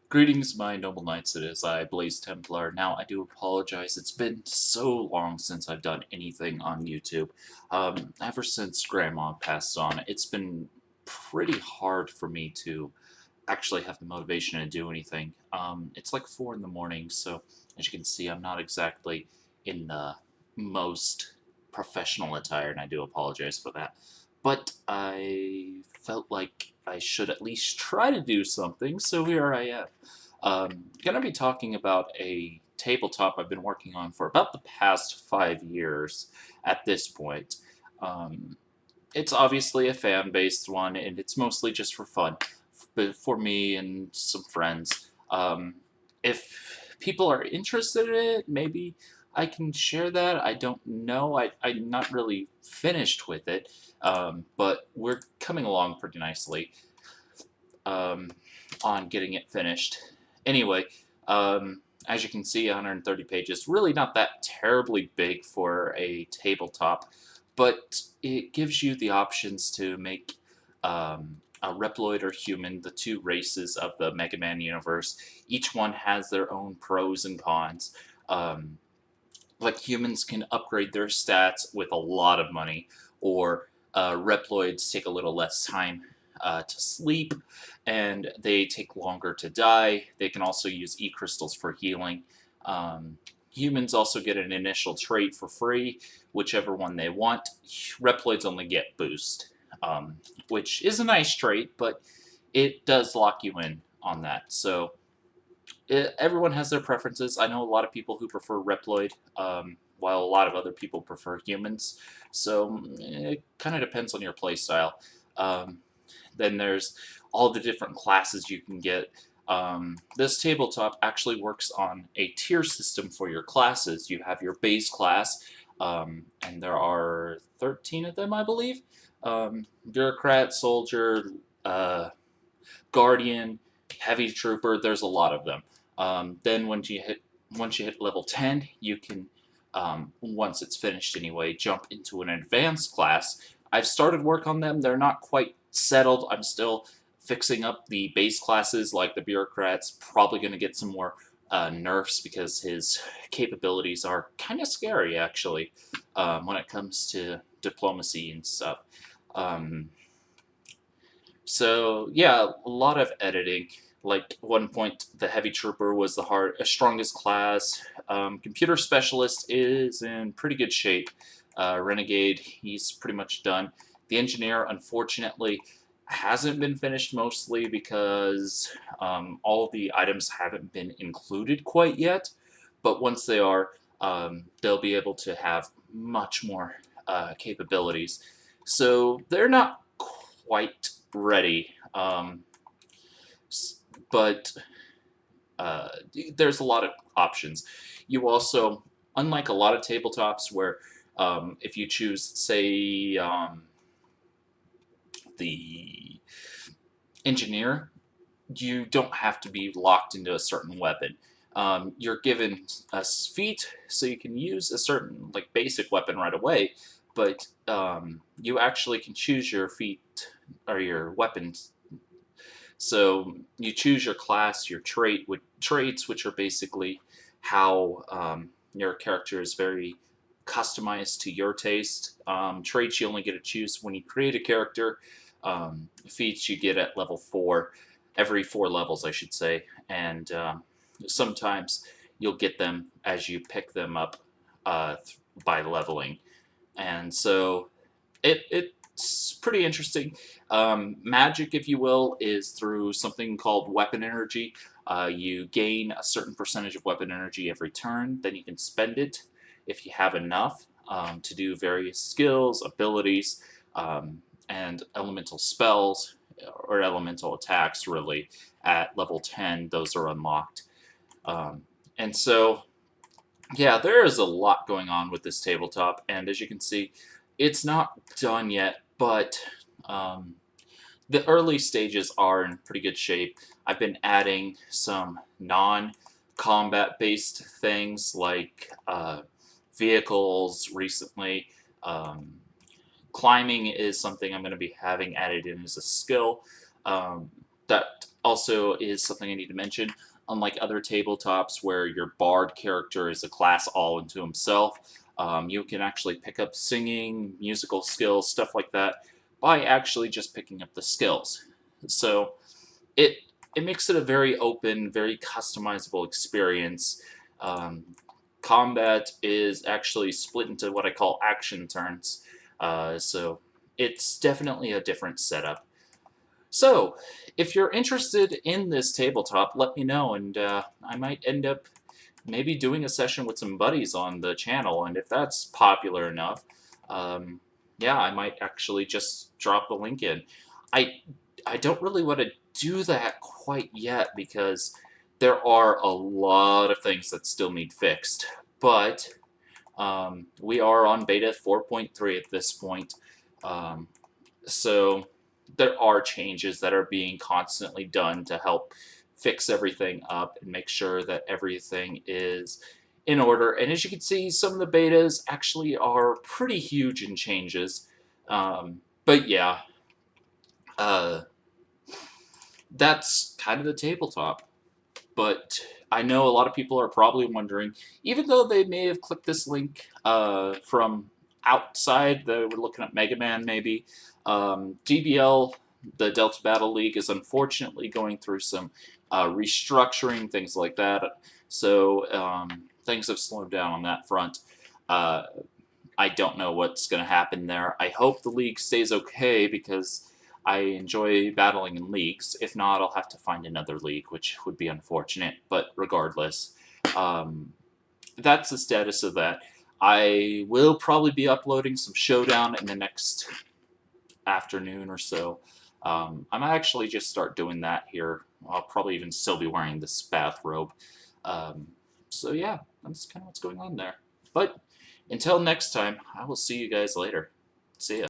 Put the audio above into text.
Greetings, my noble knights. It is I, Blaze Templar. Now, I do apologize. It's been so long since I've done anything on YouTube. Ever since Grandma passed on, it's been pretty hard for me to actually have the motivation to do anything. It's like 4 in the morning, so as you can see, I'm not exactly in the most professional attire, and I do apologize for that. But I felt like I should at least try to do something, so here I am. Gonna be talking about a tabletop I've been working on for about the past 5 years at this point. Um, it's obviously a fan-based one, and it's mostly just for fun, for me and some friends. If people are interested in it, maybe I can share that. I don't know. I'm not really finished with it, but we're coming along pretty nicely um, on getting it finished. Anyway, as you can see, 130 pages, really not that terribly big for a tabletop, but it gives you the options to make a Reploid or human, the two races of the Mega Man universe. Each one has their own pros and cons. Um, like humans can upgrade their stats with a lot of money, or Reploids take a little less time to sleep, and they take longer to die. They can also use E-crystals for healing. Humans also get an initial trait for free, whichever one they want. Reploids only get boost, which is a nice trait, but it does lock you in on that. So everyone has their preferences. I know a lot of people who prefer Reploid, while a lot of other people prefer humans. So it kind of depends on your playstyle. Um, then there's all the different classes you can get. This tabletop actually works on a tier system for your classes. You have your base class, and there are 13 of them, I believe. Bureaucrat, soldier, guardian, heavy trooper. There's a lot of them. Then once you hit level 10, you can once it's finished anyway, jump into an advanced class. I've started work on them. They're not quite settled. I'm still fixing up the base classes, like the bureaucrat's probably going to get some more nerfs because his capabilities are kind of scary, actually, when it comes to diplomacy and stuff. Um, so yeah, a lot of editing. Like one point, the heavy trooper was the strongest class. Computer specialist is in pretty good shape. Renegade, he's pretty much done. The engineer, unfortunately, hasn't been finished mostly because all of the items haven't been included quite yet. But once they are, they'll be able to have much more capabilities. So they're not quite ready. But there's a lot of options. You also, unlike a lot of tabletops where if you choose, say, the engineer, you don't have to be locked into a certain weapon. You're given a feat, so you can use a certain like basic weapon right away, but you actually can choose your feat or your weapons. So you choose your class, your traits, which are basically how your character is very customized to your taste. Traits you only get to choose when you create a character. Feats you get at level 4, every 4 levels, I should say, and sometimes you'll get them as you pick them up by leveling. And so it's pretty interesting. Magic, if you will, is through something called weapon energy. You gain a certain percentage of weapon energy every turn, then you can spend it if you have enough to do various skills, abilities, and elemental spells or elemental attacks, really. At level 10, those are unlocked. And so yeah, there is a lot going on with this tabletop, and as you can see, it's not done yet, but um, the early stages are in pretty good shape. I've been adding some non-combat based things like vehicles recently. Climbing is something I'm going to be having added in as a skill. Um, that also is something I need to mention. Unlike other tabletops where your bard character is a class all into himself, you can actually pick up singing, musical skills, stuff like that, by actually just picking up the skills. So it it makes it a very open, very customizable experience. Um, Combat is actually split into what I call action turns, so it's definitely a different setup. So, if you're interested in this tabletop, let me know, and I might end up maybe doing a session with some buddies on the channel, and if that's popular enough, um, yeah, I might actually just drop the link in. I I don't really want to do that quite yet because there are a lot of things that still need fixed, but we are on beta 4.3 at this point, um, so there are changes that are being constantly done to help fix everything up and make sure that everything is in order. And as you can see, some of the betas actually are pretty huge in changes. But yeah, uh, that's kind of the tabletop. But I know a lot of people are probably wondering, even though they may have clicked this link from outside, they were looking at Mega Man maybe, DBL, the Delta Battle League, is unfortunately going through some restructuring, things like that. So things have slowed down on that front. Uh, I don't know what's going to happen there. I hope the league stays okay because I enjoy battling in leagues. If not, I'll have to find another league, which would be unfortunate. But regardless, um, that's the status of that. I will probably be uploading some Showdown in the next afternoon or so. I might actually just start doing that here. I'll probably even still be wearing this bathrobe. Um, so yeah, that's kind of what's going on there. But until next time, I will see you guys later. See ya.